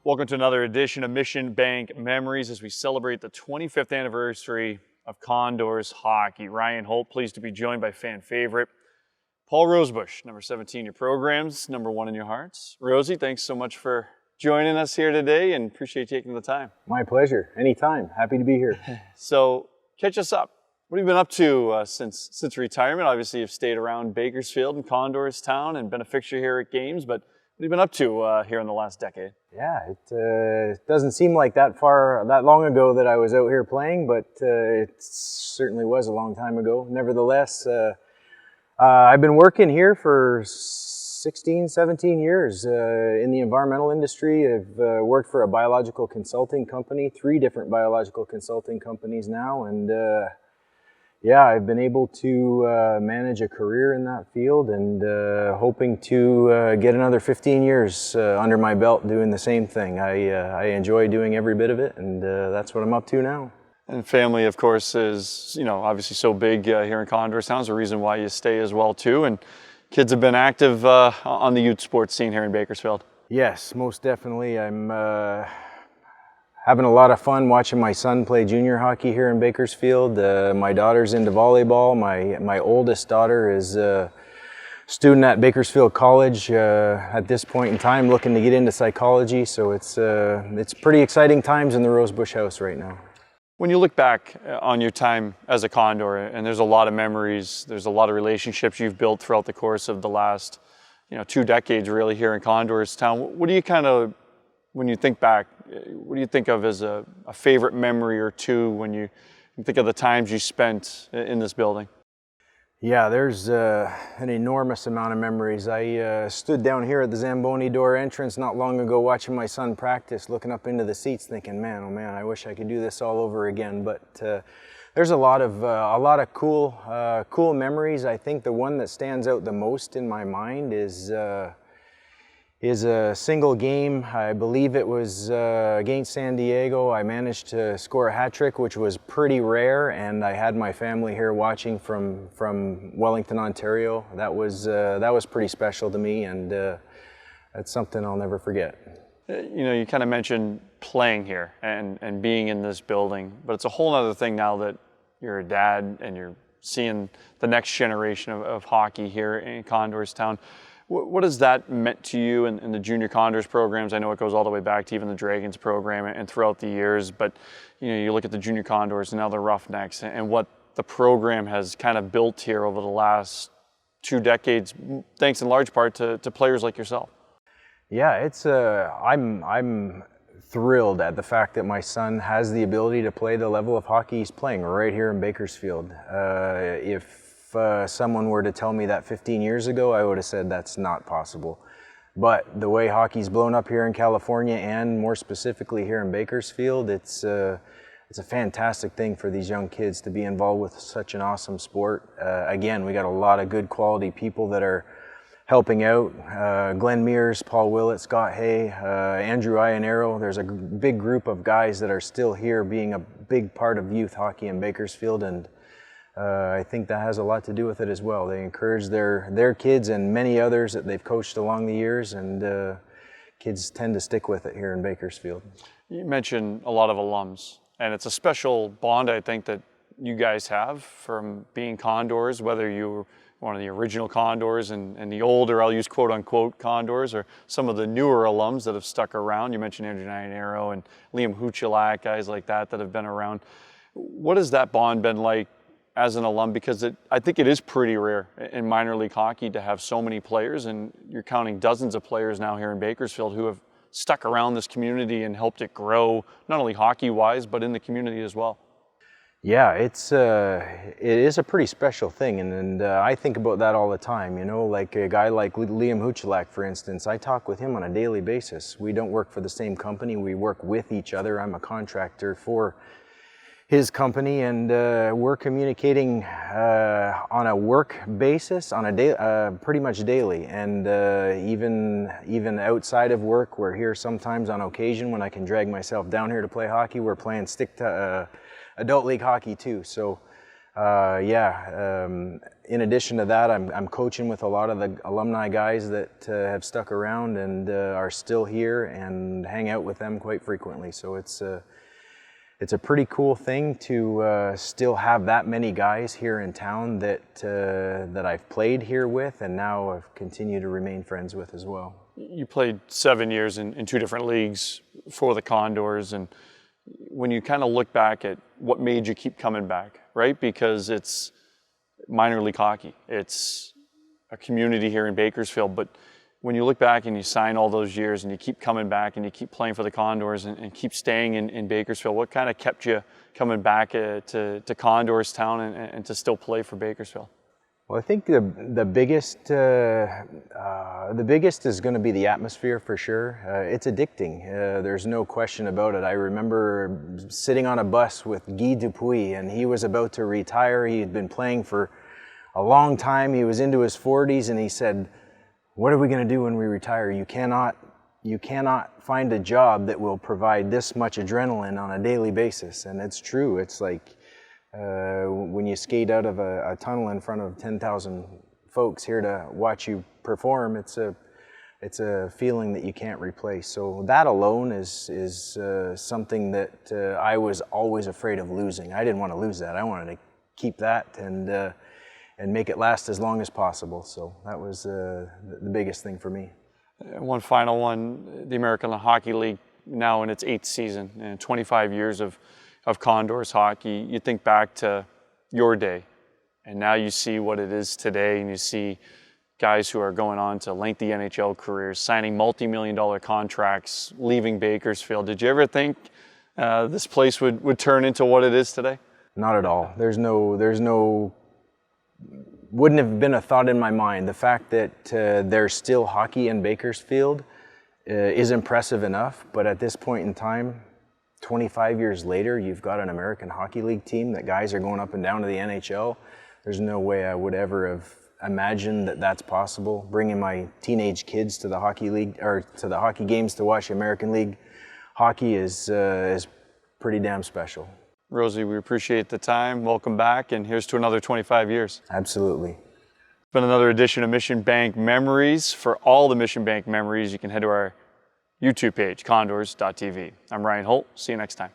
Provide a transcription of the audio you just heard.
Welcome to another edition of Mission Bank Memories as we celebrate the 25th anniversary of Condors hockey. Ryan Holt, pleased to be joined by fan favorite Paul Rosebush, number 17 in your programs, number 1 in your hearts. Rosie, thanks so much for joining us here today and appreciate you taking the time. My pleasure. Anytime. Happy to be here. So, catch us up. What have you been up to since retirement? Obviously, you've stayed around Bakersfield and Condorstown and been a fixture here at games, but what have you been up to here in the last decade? Yeah, it doesn't seem like that long ago that I was out here playing, but it certainly was a long time ago. Nevertheless, I've been working here for 16, 17 years in the environmental industry. I've worked for a biological consulting company, 3 different biological consulting companies now, and yeah, I've been able to manage a career in that field and hoping to get another 15 years under my belt doing the same thing. I enjoy doing every bit of it, and that's what I'm up to now. And family, of course, is, obviously so big here in Condorstown. It's a reason why you stay as well, too. And kids have been active on the youth sports scene here in Bakersfield. Yes, most definitely. I'm having a lot of fun watching my son play junior hockey here in Bakersfield. My daughter's into volleyball. My oldest daughter is a student at Bakersfield College at this point in time, looking to get into psychology. So it's pretty exciting times in the Rosebush house right now. When you look back on your time as a Condor, and there's a lot of memories, there's a lot of relationships you've built throughout the course of the last 2 decades really here in Condorstown. What do you when you think back, what do you think of as a favorite memory or two when you think of the times you spent in this building? Yeah, there's an enormous amount of memories. I stood down here at the Zamboni door entrance not long ago watching my son practice, looking up into the seats thinking, man, oh man, I wish I could do this all over again. But there's a lot of cool memories. I think the one that stands out the most in my mind is a single game. I believe it was against San Diego. I managed to score a hat trick, which was pretty rare, and I had my family here watching from Wellington, Ontario. That was pretty special to me, and that's something I'll never forget. You kind of mentioned playing here and being in this building, but it's a whole other thing now that you're a dad and you're seeing the next generation of hockey here in Condorstown. What has that meant to you in the junior Condors programs? I know it goes all the way back to even the Dragons program and throughout the years, but you look at the junior Condors and now the Roughnecks and what the program has kind of built here over the last 2 decades, thanks in large part to players like yourself. Yeah, I'm thrilled at the fact that my son has the ability to play the level of hockey he's playing right here in Bakersfield. If someone were to tell me that 15 years ago, I would have said that's not possible. But the way hockey's blown up here in California and more specifically here in Bakersfield, it's a fantastic thing for these young kids to be involved with such an awesome sport. Again, we got a lot of good quality people that are helping out. Glenn Mears, Paul Willett, Scott Hay, Andrew Iannero. There's a big group of guys that are still here being a big part of youth hockey in Bakersfield, and I think that has a lot to do with it as well. They encourage their kids and many others that they've coached along the years, and kids tend to stick with it here in Bakersfield. You mentioned a lot of alums, and it's a special bond I think that you guys have from being Condors, whether you were one of the original Condors and the older, I'll use quote unquote Condors, or some of the newer alums that have stuck around. You mentioned Andrew Iannero and Liam Huchelak, guys like that have been around. What has that bond been like as an alum? Because I think it is pretty rare in minor league hockey to have so many players, and you're counting dozens of players now here in Bakersfield who have stuck around this community and helped it grow, not only hockey-wise, but in the community as well. Yeah, it is a pretty special thing, and I think about that all the time. Like a guy like Liam Huchelak, for instance, I talk with him on a daily basis. We don't work for the same company, we work with each other. I'm a contractor for his company, and we're communicating on a work basis on a day, pretty much daily, and even outside of work, we're here sometimes on occasion when I can drag myself down here to play hockey. We're playing adult league hockey too. So In addition to that, I'm coaching with a lot of the alumni guys that have stuck around and are still here, and hang out with them quite frequently. So it's a pretty cool thing to still have that many guys here in town that I've played here with, and now I've continued to remain friends with as well. You played 7 years in 2 different leagues for the Condors, and when you kind of look back at what made you keep coming back, right? Because it's minor league hockey. It's a community here in Bakersfield, but when you look back and you sign all those years and you keep coming back and you keep playing for the Condors and keep staying in Bakersfield, what kind of kept you coming back to Condorstown and to still play for Bakersfield? Well, I think the biggest is going to be the atmosphere for sure. It's addicting. There's no question about it. I remember sitting on a bus with Guy Dupuis, and he was about to retire. He had been playing for a long time. He was into his 40s, and he said, "What are we going to do when we retire? You cannot find a job that will provide this much adrenaline on a daily basis." And it's true. It's like when you skate out of a tunnel in front of 10,000 folks here to watch you perform, it's a feeling that you can't replace. So that alone is something that I was always afraid of losing. I didn't want to lose that. I wanted to keep that and make it last as long as possible. So that was the biggest thing for me. One final one, the American Hockey League now in its 8th season, and 25 years of Condors hockey. You think back to your day, and now you see what it is today, and you see guys who are going on to lengthy NHL careers, signing multi-million-dollar contracts, leaving Bakersfield. Did you ever think this place would turn into what it is today? Not at all. Wouldn't have been a thought in my mind. The fact that there's still hockey in Bakersfield is impressive enough, but at this point in time, 25 years later, you've got an American Hockey League team that guys are going up and down to the NHL. There's no way I would ever have imagined that that's possible. Bringing my teenage kids to the hockey league or to the hockey games to watch American League hockey is pretty damn special. Rosie, we appreciate the time. Welcome back, and here's to another 25 years. Absolutely. It's been another edition of Mission Bank Memories. For all the Mission Bank memories, you can head to our YouTube page, condors.tv. I'm Ryan Holt. See you next time.